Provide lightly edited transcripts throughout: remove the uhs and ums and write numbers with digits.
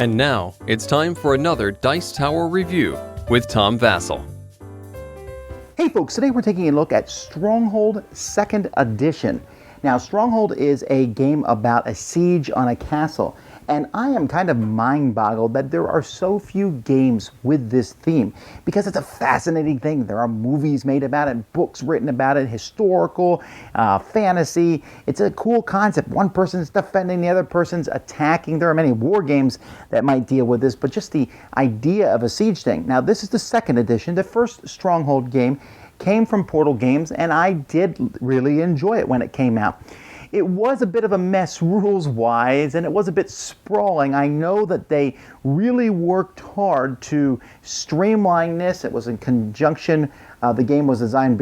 And now, it's time for another Dice Tower review with Tom Vasel. Hey folks, today we're taking a look at Stronghold 2nd Edition. Now, Stronghold is a game about a siege on a castle, and I am kind of mind-boggled that there are so few games with this theme, because it's a fascinating thing. There are movies made about it, books written about it, historical, fantasy. It's a cool concept. One person's defending, the other person's attacking. There are many war games that might deal with this, but just the idea of a siege thing. Now, this is the 2nd edition. The first Stronghold game came from Portal Games, and I did really enjoy it when it came out. It was a bit of a mess rules-wise, and it was a bit sprawling. I know that they really worked hard to streamline this. It was in conjunction. The game was designed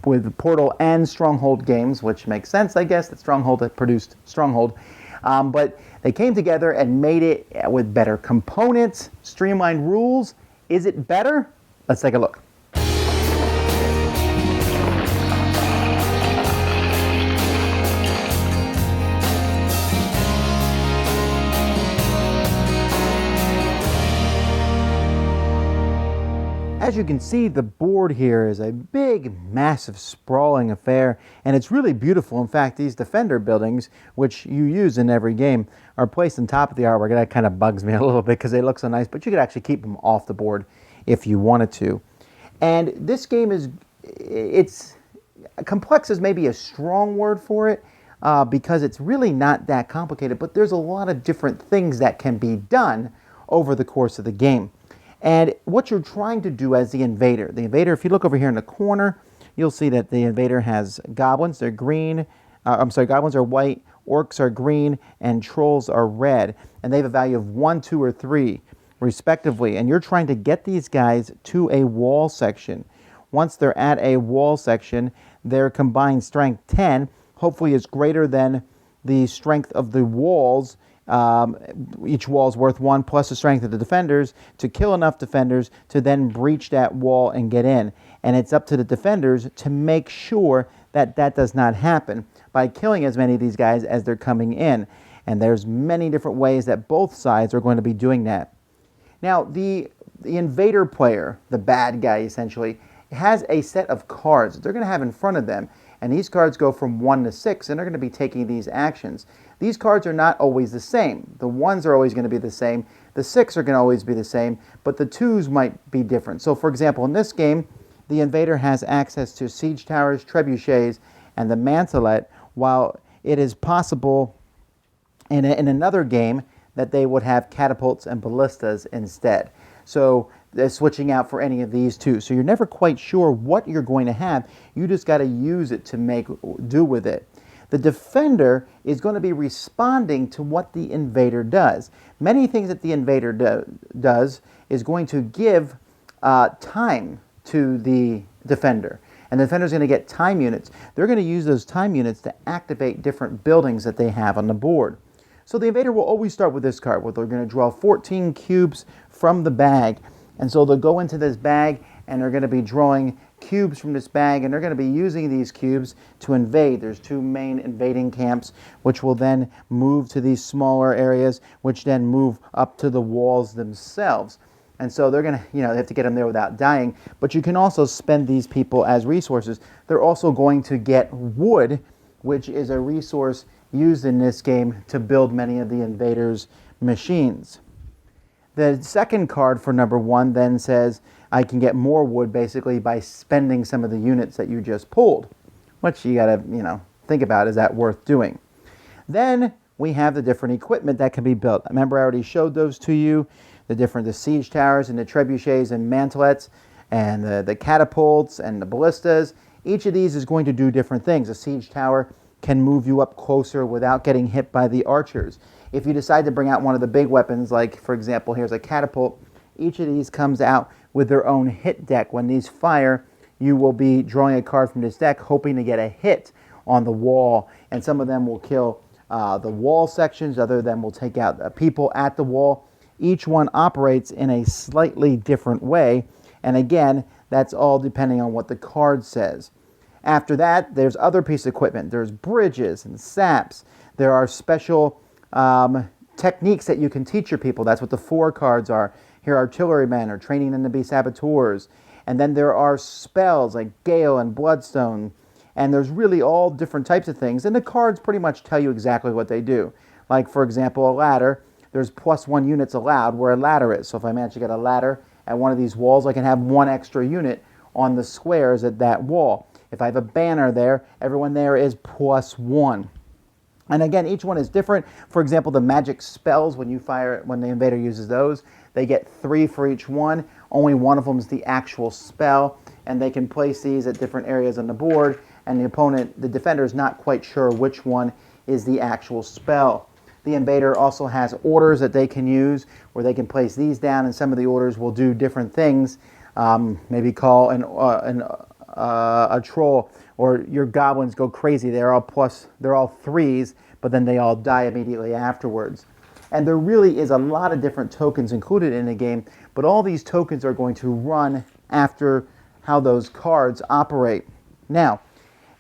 with Portal and Stronghold games, which makes sense, I guess, that Stronghold had produced Stronghold. But they came together and made it with better components, streamlined rules. Is it better? Let's take a look. As you can see, the board here is a big, massive, sprawling affair, and it's really beautiful. In fact, these defender buildings, which you use in every game, are placed on top of the artwork. That kind of bugs me a little bit because they look so nice, but you could actually keep them off the board if you wanted to. And this game it's complex is maybe a strong word for it, because it's really not that complicated, but there's a lot of different things that can be done over the course of the game. And what you're trying to do as the invader, if you look over here in the corner, you'll see that the invader has goblins. They're green. Goblins are white, orcs are green, and trolls are red. And they have a value of 1, 2, or 3, respectively. And you're trying to get these guys to a wall section. Once they're at a wall section, their combined strength 10 hopefully is greater than the strength of the walls. Each wall is worth 1 plus the strength of the defenders to kill enough defenders to then breach that wall and get in. And it's up to the defenders to make sure that that does not happen by killing as many of these guys as they're coming in. And there's many different ways that both sides are going to be doing that. Now, the invader player, the bad guy essentially, has a set of cards that they're going to have in front of them. And these cards go from 1 to 6, and they're going to be taking these actions. These cards are not always the same. The 1s are always going to be the same. The 6 are going to always be the same, but the 2s might be different. So, for example, in this game, the invader has access to siege towers, trebuchets, and the mantelet, while it is possible in another game that they would have catapults and ballistas instead. So they're switching out for any of these two. So you're never quite sure what you're going to have. You just got to use it to make do with it. The defender is going to be responding to what the invader does. Many things that the invader does is going to give time to the defender. And the defender is going to get time units. They're going to use those time units to activate different buildings that they have on the board. So the invader will always start with this card, where they're going to draw 14 cubes from the bag. And so they'll go into this bag, and they're going to be drawing cubes from this bag, and they're going to be using these cubes to invade. There's 2 main invading camps, which will then move to these smaller areas, which then move up to the walls themselves. And so they're going to, they have to get them there without dying. But you can also spend these people as resources. They're also going to get wood, which is a resource used in this game to build many of the invaders' machines. The second card for number 1 then says, I can get more wood basically by spending some of the units that you just pulled, which you got to, think about, is that worth doing? Then we have the different equipment that can be built. Remember, I already showed those to you, the siege towers and the trebuchets and mantelets and the catapults and the ballistas. Each of these is going to do different things. A siege tower can move you up closer without getting hit by the archers. If you decide to bring out one of the big weapons, like, for example, here's a catapult, each of these comes out with their own hit deck. When these fire, you will be drawing a card from this deck, hoping to get a hit on the wall, and some of them will kill the wall sections, other of them will take out people at the wall. Each one operates in a slightly different way, and again, that's all depending on what the card says. After that, there's other pieces of equipment. There's bridges and saps. There are special techniques that you can teach your people. That's what the 4 cards are. Here, artillerymen are training them to be saboteurs. And then there are spells like Gale and Bloodstone. And there's really all different types of things. And the cards pretty much tell you exactly what they do. Like, for example, a ladder. There's +1 units allowed where a ladder is. So if I manage to get a ladder at one of these walls, I can have 1 extra unit on the squares at that wall. If I have a banner there, everyone there is +1. And again, each one is different. For example, the magic spells, when the invader uses those, they get 3 for each one. Only one of them is the actual spell, and they can place these at different areas on the board, and the defender is not quite sure which one is the actual spell. The invader also has orders that they can use, where they can place these down, and some of the orders will do different things. Maybe call a troll, or your goblins go crazy. They're all 3s, but then they all die immediately afterwards. And there really is a lot of different tokens included in the game, but all these tokens are going to run after how those cards operate. Now,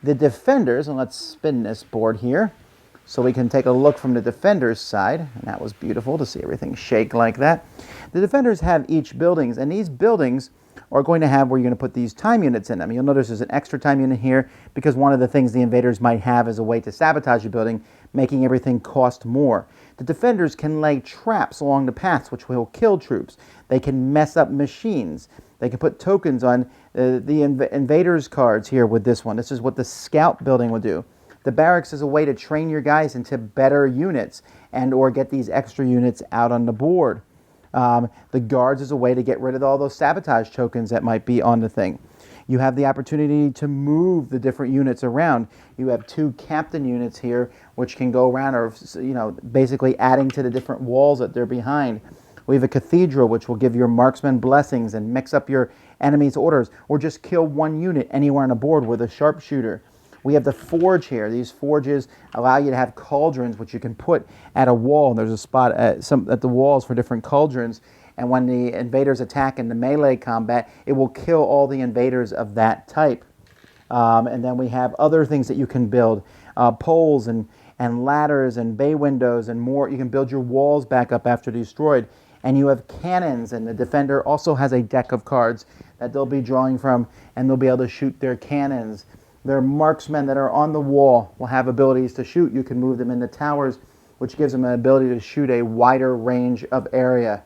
the defenders, and let's spin this board here so we can take a look from the defenders' side, and that was beautiful to see everything shake like that. The defenders have each buildings, and these buildings are going to have where you're going to put these time units in them. You'll notice there's an extra time unit here because one of the things the invaders might have is a way to sabotage your building, making everything cost more. The defenders can lay traps along the paths which will kill troops. They can mess up machines. They can put tokens on the invaders cards here with this one. This is what the scout building will do. The barracks is a way to train your guys into better units and or get these extra units out on the board. The guards is a way to get rid of all those sabotage tokens that might be on the thing. You have the opportunity to move the different units around. You have 2 captain units here which can go around, or basically adding to the different walls that they're behind. We have a cathedral which will give your marksman blessings and mix up your enemy's orders, or just kill 1 unit anywhere on the board with a sharpshooter. We have the forge here. These forges allow you to have cauldrons which you can put at a wall. There's a spot at the walls for different cauldrons. And when the invaders attack in the melee combat, it will kill all the invaders of that type. And then we have other things that you can build. Poles and ladders and bay windows and more. You can build your walls back up after destroyed. And you have cannons, and the defender also has a deck of cards that they'll be drawing from, and they'll be able to shoot their cannons. Their marksmen that are on the wall will have abilities to shoot. You can move them into towers, which gives them an ability to shoot a wider range of area.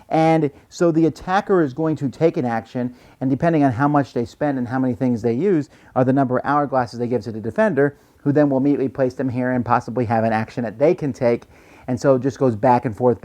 And so the attacker is going to take an action, and depending on how much they spend and how many things they use, are the number of hourglasses they give to the defender, who then will immediately place them here and possibly have an action that they can take. And so it just goes back and forth,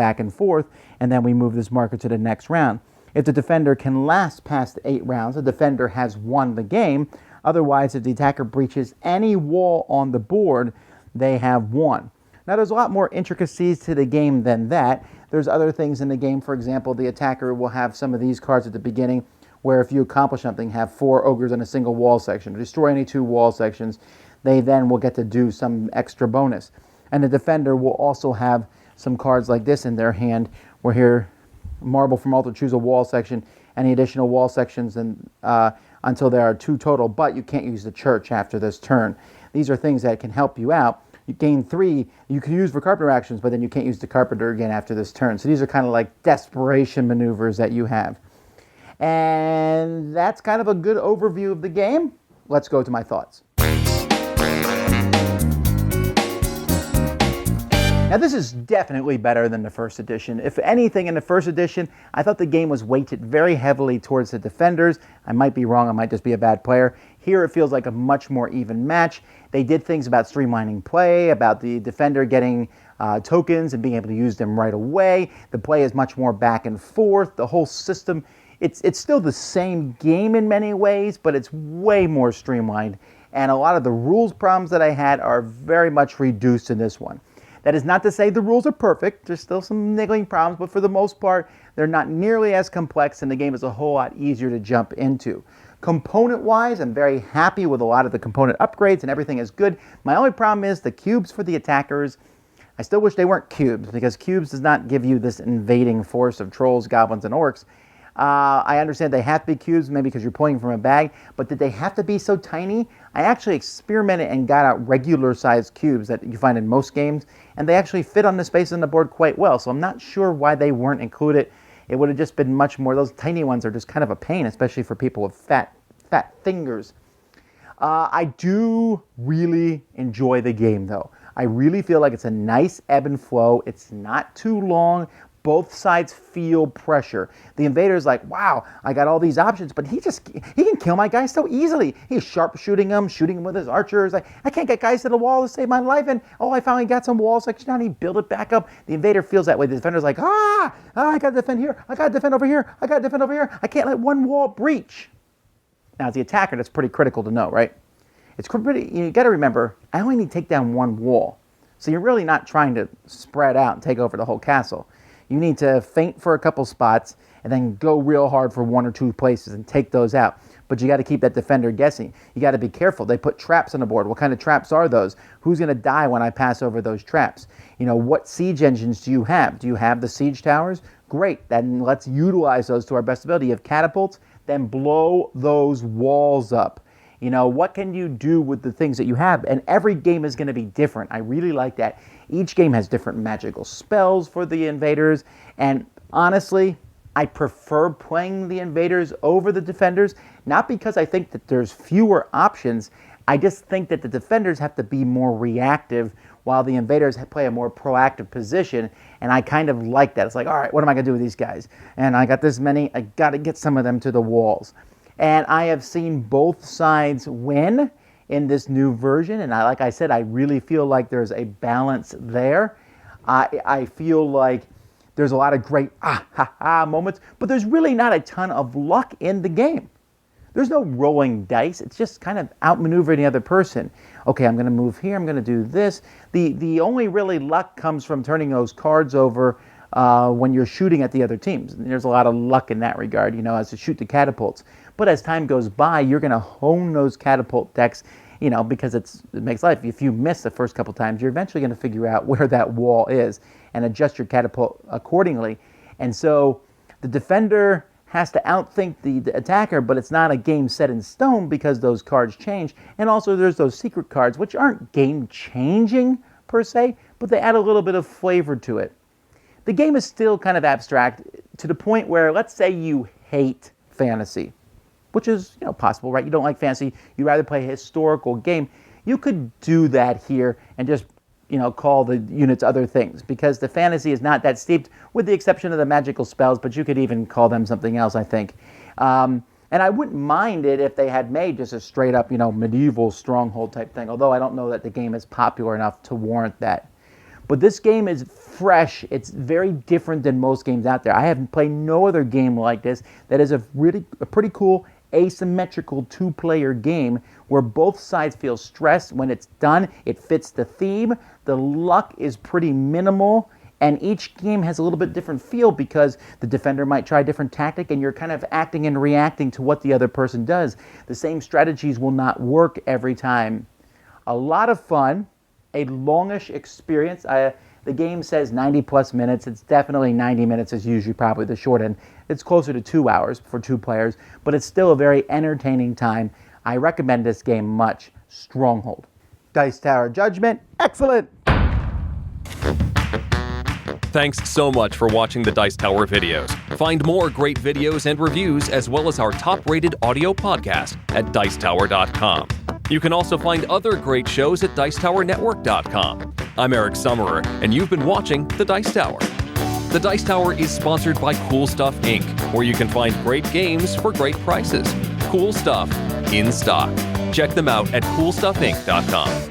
and then we move this marker to the next round. If the defender can last past 8 rounds, the defender has won the game. Otherwise, if the attacker breaches any wall on the board, they have won. Now, there's a lot more intricacies to the game than that. There's other things in the game. For example, the attacker will have some of these cards at the beginning, where if you accomplish something, have 4 ogres in a single wall section. Destroy any 2 wall sections. They then will get to do some extra bonus. And the defender will also have some cards like this in their hand, where here, marble from altar, choose a wall section, any additional wall sections until there are 2 total, but you can't use the church after this turn. These are things that can help you out. You gain 3, you can use for carpenter actions, but then you can't use the carpenter again after this turn. So these are kind of like desperation maneuvers that you have. And that's kind of a good overview of the game. Let's go to my thoughts. Now, this is definitely better than the first edition. If anything, in the first edition, I thought the game was weighted very heavily towards the defenders. I might be wrong, I might just be a bad player. Here it feels like a much more even match. They did things about streamlining play, about the defender getting tokens and being able to use them right away. The play is much more back and forth. The whole system, it's still the same game in many ways, but it's way more streamlined. And a lot of the rules problems that I had are very much reduced in this one. That is not to say the rules are perfect. There's still some niggling problems, but for the most part, they're not nearly as complex, and the game is a whole lot easier to jump into. Component-wise, I'm very happy with a lot of the component upgrades, and everything is good. My only problem is the cubes for the attackers. I still wish they weren't cubes, because cubes does not give you this invading force of trolls, goblins, and orcs. I understand they have to be cubes, maybe because you're pulling from a bag, but did they have to be so tiny? I actually experimented and got out regular sized cubes that you find in most games, and they actually fit on the space on the board quite well, so I'm not sure why they weren't included. It would have just been much more. Those tiny ones are just kind of a pain, especially for people with fat fingers. I do really enjoy the game, though. I really feel like it's a nice ebb and flow. It's not too long. Both sides feel pressure. The invader's like, wow, I got all these options, but he can kill my guys so easily. He's shooting them with his archers. Like, I can't get guys to the wall to save my life, and I finally got some walls. Like, now he build it back up. The invader feels that way. The defender's like, I gotta defend here. I gotta defend over here. I gotta defend over here. I can't let one wall breach. Now, as the attacker, that's pretty critical to know, right? It's pretty. You got to remember, I only need to take down one wall, so you're really not trying to spread out and take over the whole castle. You need to feint for a couple spots and then go real hard for one or two places and take those out. But you got to keep that defender guessing. You got to be careful. They put traps on the board. What kind of traps are those? Who's going to die when I pass over those traps? What siege engines do you have? Do you have the siege towers? Great. Then let's utilize those to our best ability. You have catapults? Then blow those walls up. What can you do with the things that you have? And every game is going to be different. I really like that. Each game has different magical spells for the invaders. And honestly, I prefer playing the invaders over the defenders, not because I think that there's fewer options. I just think that the defenders have to be more reactive while the invaders play a more proactive position. And I kind of like that. It's like, all right, what am I going to do with these guys? And I got this many. I got to get some of them to the walls. And I have seen both sides win in this new version. And like I said, I really feel like there's a balance there. I feel like there's a lot of great moments, but there's really not a ton of luck in the game. There's no rolling dice. It's just kind of outmaneuvering the other person. Okay, I'm going to move here. I'm going to do this. The only really luck comes from turning those cards over when you're shooting at the other teams. And there's a lot of luck in that regard, as to shoot the catapults. But as time goes by, you're going to hone those catapult decks, because it makes life. If you miss the first couple times, you're eventually going to figure out where that wall is and adjust your catapult accordingly. And so the defender has to outthink the attacker, but it's not a game set in stone because those cards change. And also there's those secret cards, which aren't game-changing per se, but they add a little bit of flavor to it. The game is still kind of abstract to the point where, let's say you hate fantasy, which is possible, right? You don't like fantasy. You'd rather play a historical game. You could do that here and just call the units other things, because the fantasy is not that steeped, with the exception of the magical spells, but you could even call them something else, I think. And I wouldn't mind it if they had made just a straight up, medieval Stronghold type thing, although I don't know that the game is popular enough to warrant that. But this game is fresh. It's very different than most games out there. I haven't played no other game like this that is a pretty cool asymmetrical two-player game where both sides feel stressed. When it's done, it fits the theme. The luck is pretty minimal, and each game has a little bit different feel because the defender might try a different tactic and you're kind of acting and reacting to what the other person does. The same strategies will not work every time. A lot of fun, a longish experience. The game says 90 plus minutes. It's definitely 90 minutes is usually probably the short end. It's closer to 2 hours for 2 players, but it's still a very entertaining time. I recommend this game much. Stronghold. Dice Tower Judgment, excellent! Thanks so much for watching the Dice Tower videos. Find more great videos and reviews, as well as our top-rated audio podcast at Dicetower.com. You can also find other great shows at Dicetowernetwork.com. I'm Eric Summerer, and you've been watching The Dice Tower. The Dice Tower is sponsored by Cool Stuff Inc., where you can find great games for great prices. Cool stuff in stock. Check them out at CoolStuffInc.com.